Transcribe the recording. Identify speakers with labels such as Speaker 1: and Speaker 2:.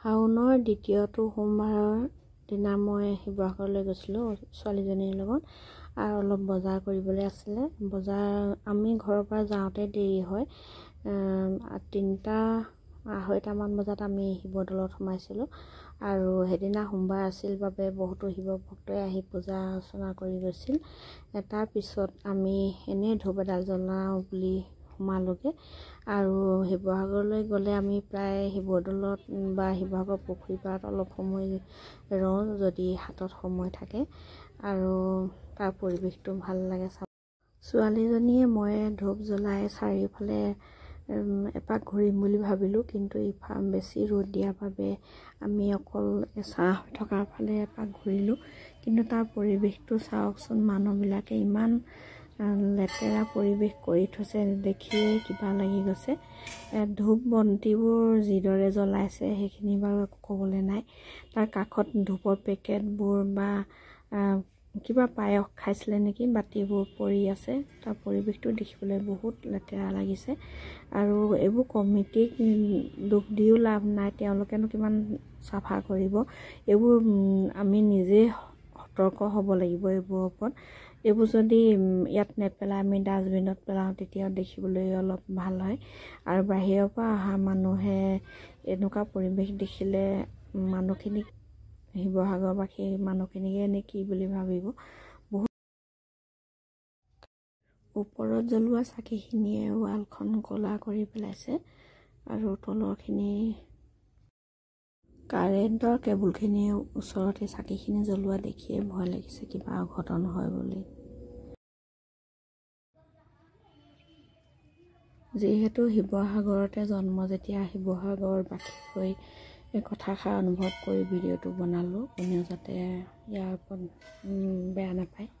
Speaker 1: শাওনৰ দ্বিতীয়টো সোমবাৰৰ দিনা মই শিৱসাগৰলৈ গৈছিলোঁ ছোৱালীজনীৰ লগত আৰু অলপ বজাৰ কৰিবলৈ আছিলে। আমি ঘৰৰ পৰা যাওঁতে দেৰি হয়, 3:30-2:30মান বজাত আমি শিৱদৌলত সোমাইছিলোঁ আৰু সেইদিনা সোমবাৰ আছিল বাবে বহুতো শিৱ ভক্তই আহি পূজা অৰ্চনা কৰি গৈছিল। তাৰপিছত আমি এনেই ধূপ এডাল জ্বলাওঁ বুলি সোমালোগৈ আৰু শিৱসাগৰলৈ গ'লে আমি প্ৰায় শিৱদৌলত বা শিৱসাগৰ পুখুৰী পাৰত অলপ সময় ৰওঁ যদি হাতত সময় থাকে আৰু তাৰ পৰিৱেশটো ভাল লাগে। ছোৱালীজনীয়ে মই ধূপ জ্বলাই চাৰিওফালে এপাক ঘূৰিম বুলি ভাবিলোঁ, কিন্তু বেছি ৰ'দ দিয়াৰ বাবে আমি অকল ছাঁ হৈ থকাৰ ফালে এপাক ঘূৰিলোঁ। কিন্তু তাৰ পৰিৱেশটো চাওকচোন, মানুহবিলাকে ইমান লেতেৰা পৰিৱেশ কৰি থৈছে, দেখিয়ে কিবা লাগি গৈছে। ধূপ বন্তিবোৰ যিদৰে জ্বলাইছে সেইখিনি বাৰু একো ক'বলৈ নাই। তাৰ কাষত ধূপৰ পেকেটবোৰ বা কিবা পায়স খাইছিলে নেকি, বাতিবোৰ পৰি আছে। তাৰ পৰিৱেশটো দেখিবলৈ বহুত লেতেৰা লাগিছে আৰু এইবোৰ কমিটিক দুখ দিও লাভ নাই, তেওঁলোকেনো কিমান চাফা কৰিব। এইবোৰ আমি নিজেই সতৰ্ক হ'ব লাগিব এইবোৰৰ ওপৰত। এইবোৰ যদি ইয়াত নেপেলাই আমি ডাষ্টবিনত পেলাওঁ তেতিয়াও দেখিবলৈ অলপ ভাল হয়। আৰু বাহিৰৰ পৰা অহা মানুহে এনেকুৱা পৰিৱেশ দেখিলে মানুহখিনিক, শিৱসাগৰবাসী মানুহখিনিকে নে কি বুলি ভাবিব। বহুত ওপৰত জ্বলোৱা চাকিখিনিয়ে ৱালখন ক'লা কৰি পেলাইছে আৰু তলৰখিনি কাৰেণ্টৰ কেবুলখিনিৰ ওচৰতে চাকিখিনি জ্বলোৱা দেখিয়ে ভয় লাগিছে কিবা অঘটন হয় বুলি। যিহেতু শিৱসাগৰতে জন্ম, যেতিয়া শিৱসাগৰবাসী হৈ কথাষাৰ অনুভৱ কৰি ভিডিঅ'টো বনালোঁ, কোনেও যাতে ইয়াৰ ওপৰত বেয়া নাপায়।